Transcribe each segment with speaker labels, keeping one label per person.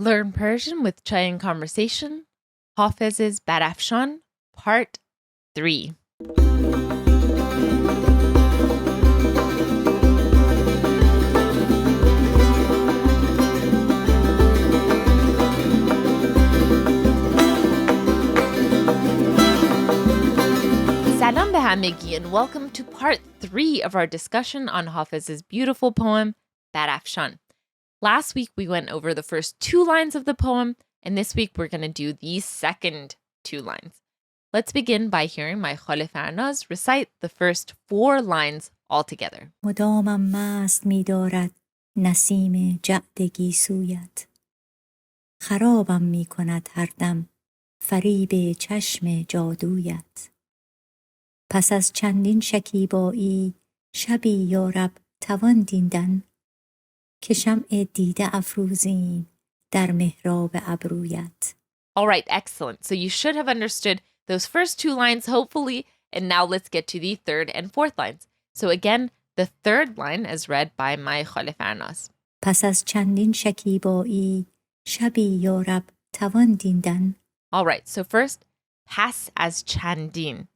Speaker 1: Learn Persian with Chai and Conversation, Hafez's barafshān, Part 3. Salam be hamegi and welcome to Part 3 of our discussion on Hafez's beautiful poem, barafshān. Last week, we went over the first 2 lines of the poem, and this week we're going to do the second 2 lines. Let's begin by hearing my Khalif recite the first 4 lines all together.
Speaker 2: مدامم مست می دارد نسیم جعد گیسویت خرابم می کند هر دم فریب چشم جادویت پس از چندین شکیبایی شبی یارب توان دیدن که شمع دیده افروزیم در محراب ابرویت.
Speaker 1: All right, excellent. So you should have understood those first 2 lines, hopefully, and now let's get to the third and fourth lines. So again, the third line is read by my Khalif.
Speaker 2: پس از چندین شکیبایی شبی یارب توان دیدن.
Speaker 1: All right, so first, pas as chandin.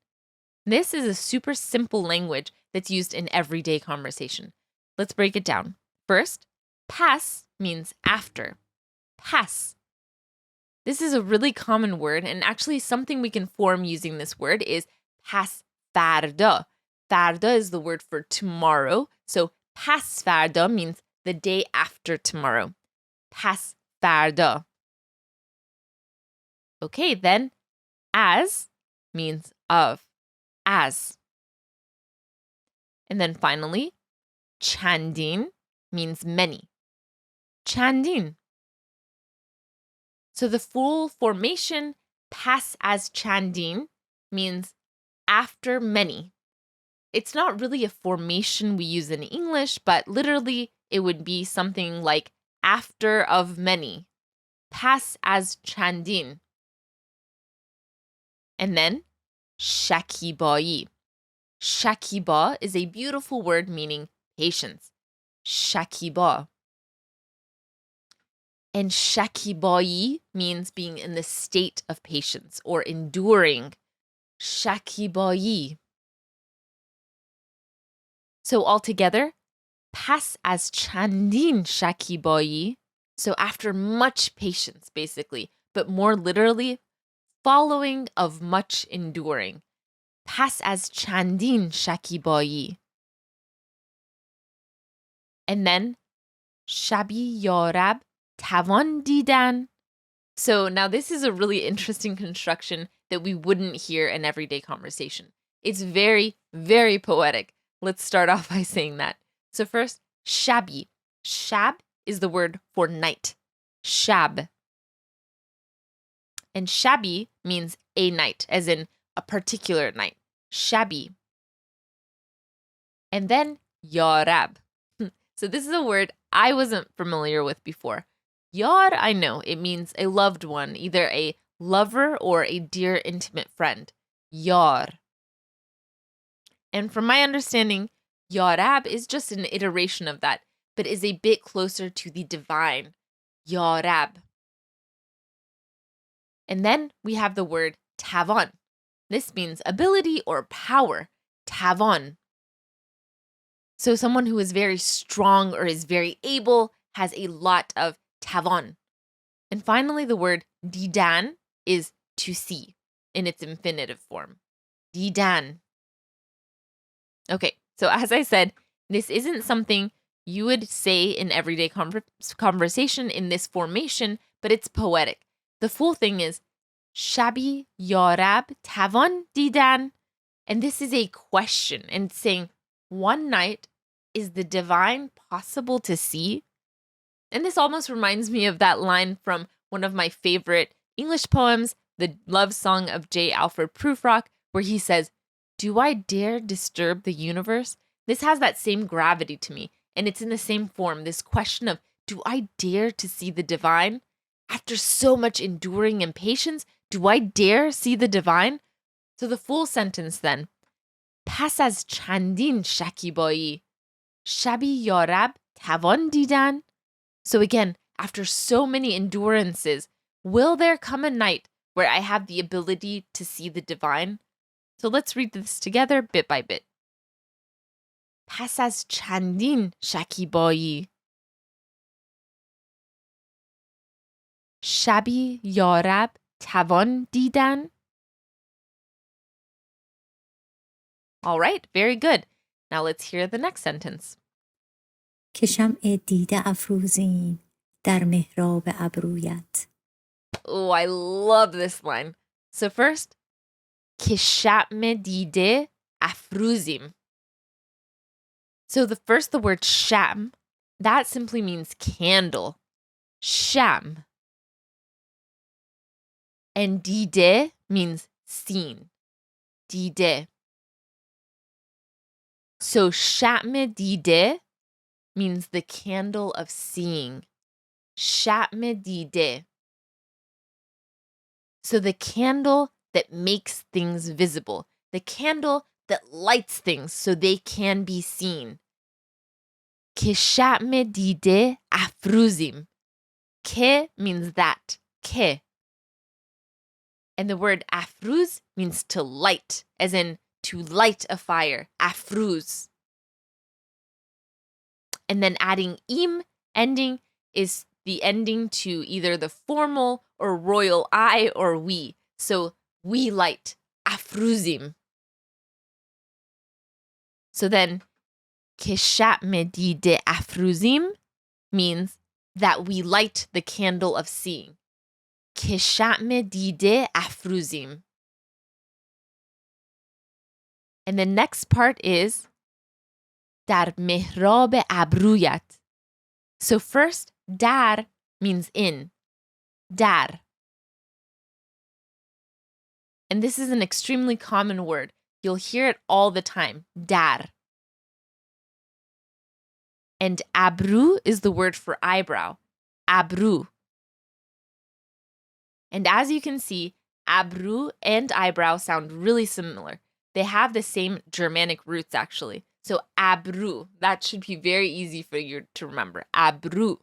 Speaker 1: This is a super simple language that's used in everyday conversation. Let's break it down. First, pas means after. Pas. This is a really common word, and actually something we can form using this word is pas farda. Farda is the word for tomorrow, so pas farda means the day after tomorrow. Pas farda. Okay, then as means of. As. And then finally, chandin means many. Chandin. So the full formation, pas as chandin, means after many. It's not really a formation we use in English, but literally it would be something like after of many. Pas as chandin. And then, shakibai. Shakiba is a beautiful word meaning patience. Shakiba. And shakibai means being in the state of patience or enduring. Shakibai. So altogether, pas as chandin shakibai. So after much patience, basically, but more literally, following of much enduring. Pas as chandin shakibai. And then, shabi yarab tavan didan. So now this is a really interesting construction that we wouldn't hear in everyday conversation. It's very, very poetic. Let's start off by saying that. So first, shabi. Shab is the word for night. Shab. And shabi means a night, as in a particular night. Shabi. And then yarab. So this is a word I wasn't familiar with before. Yar, I know, it means a loved one, either a lover or a dear intimate friend. Yar. And from my understanding, yarab is just an iteration of that, but is a bit closer to the divine. Yarab. And then we have the word tavan. This means ability or power. Tavan. So someone who is very strong or is very able has a lot of tavan. And finally, the word didan is to see in its infinitive form. Didan. Okay, so as I said, this isn't something you would say in everyday conversation in this formation, but it's poetic. The full thing is shabi yarab tavan didan. And this is a question and saying, one night, is the divine possible to see? And this almost reminds me of that line from one of my favorite English poems, the love song of J. Alfred Prufrock, where he says, "Do I dare disturb the universe?" This has that same gravity to me, and it's in the same form, this question of, do I dare to see the divine? After so much enduring and patience, do I dare see the divine? So the full sentence then, pas as chandin shakibai, shabi yarab tavan didan. So again, after so many endurances, will there come a night where I have the ability to see the divine? So let's read this together bit by bit. پس از چندین شکیبایی شبی یارب توان دیدن. All right, very good. Now let's hear the next sentence.
Speaker 2: که شمع دیده افروزیم در محراب ابرویت.
Speaker 1: Oh, I love this line. So first, که شمع دیده افروزیم. So the word sham, that simply means candle. Sham. And dide means seen. Dide. So shatme dide means the candle of seeing. Shatme dide. So the candle that makes things visible. The candle that lights things so they can be seen. Ke shatme dide afruzim. Ke means that. Ke. And the word afruz means to light, as in to light a fire. Afruz. And then adding im ending is the ending to either the formal or royal I or we. So we light. Afruzim. So then, keshatme dide afruzim means that we light the candle of seeing. Keshatme dide afruzim. And the next part is dar mehrab abruyat. So first, dar means in. Dar. And this is an extremely common word. You'll hear it all the time. Dar. And abru is the word for eyebrow. Abru. And as you can see, abru and eyebrow sound really similar. They have the same Germanic roots, actually. So abru, that should be very easy for you to remember. Abru.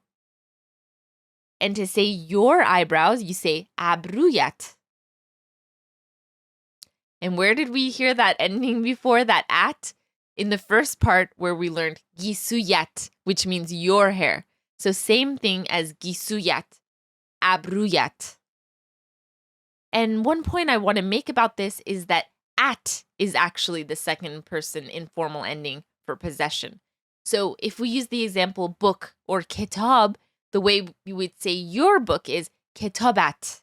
Speaker 1: And to say your eyebrows, you say abruyat. And where did we hear that ending before, that at? In the first part where we learned gisuyat, which means your hair. So same thing as gisuyat, abruyat. And one point I want to make about this is that at is actually the second person informal ending for possession. So if we use the example book or kitab, the way we would say your book is kitabat.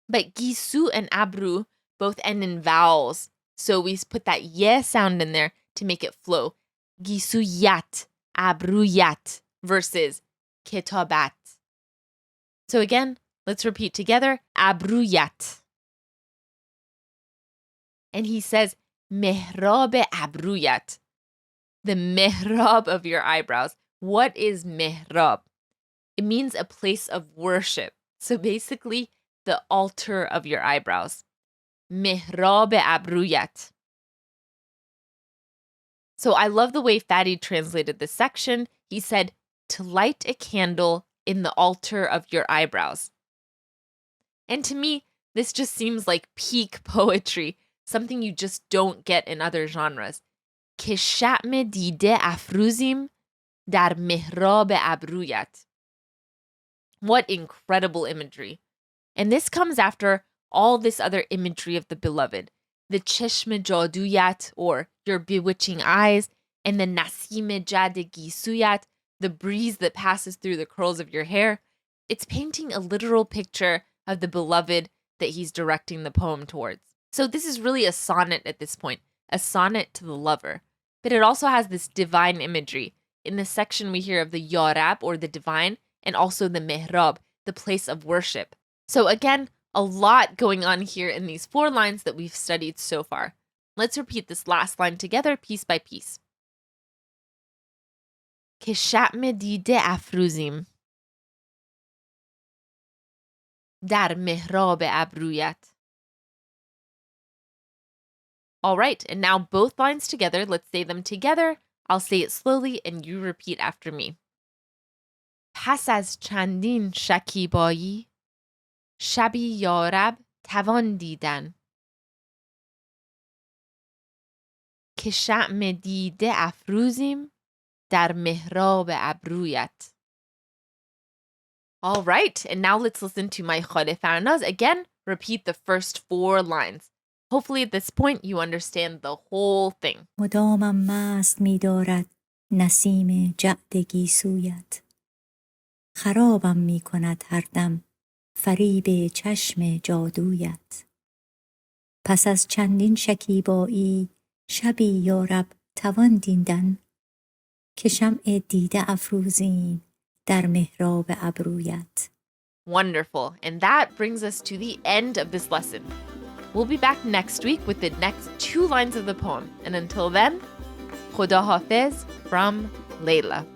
Speaker 1: But gisu and abru both end in vowels. So we put that ye sound in there to make it flow. Gisuyat, abruyat versus kitabat. So again, let's repeat together. Abruyat. And he says, mehrab abruyat. The mehrab of your eyebrows. What is mehrab? It means a place of worship. So basically, the altar of your eyebrows. Mehrab abruyat. So I love the way Fadi translated this section. He said, to light a candle in the altar of your eyebrows. And to me, this just seems like peak poetry, something you just don't get in other genres. Ke shatme dide afruzim dar mehrab abruyat. What incredible imagery. And this comes after all this other imagery of the beloved. The cheshme jaduyat, or your bewitching eyes, and the nasime jade gisuyat, the breeze that passes through the curls of your hair. It's painting a literal picture of the beloved that he's directing the poem towards. So this is really a sonnet at this point, a sonnet to the lover. But it also has this divine imagery. In this section, we hear of the yarab, or the divine, and also the mehrab, the place of worship. So again, a lot going on here in these 4 lines that we've studied so far. Let's repeat this last line together, piece by piece. Ke shatme dide afruzim dar mehrab abruyat. All right, and now both lines together. Let's say them together. I'll say it slowly and you repeat after me. پس از چندین شکیبایی شبی یارب توان دیدن که شمع دیده افروزیم در محراب ابرویت. All right, and now let's listen to my khale farnaz. Again, repeat the first 4 lines. Hopefully at this point you understand the whole thing.
Speaker 2: مدامم مست می دارد نسیم جعد گیسویت. خرابم می کند هر دم فریب چشم جادویت. پس از چندین شکیبایی شبی یارب توان دیدن که شمع دیده افروزیم در محراب ابرویت.
Speaker 1: Wonderful. And that brings us to the end of this lesson. We'll be back next week with the next 2 lines of the poem. And until then, Khuda Hafez from Layla.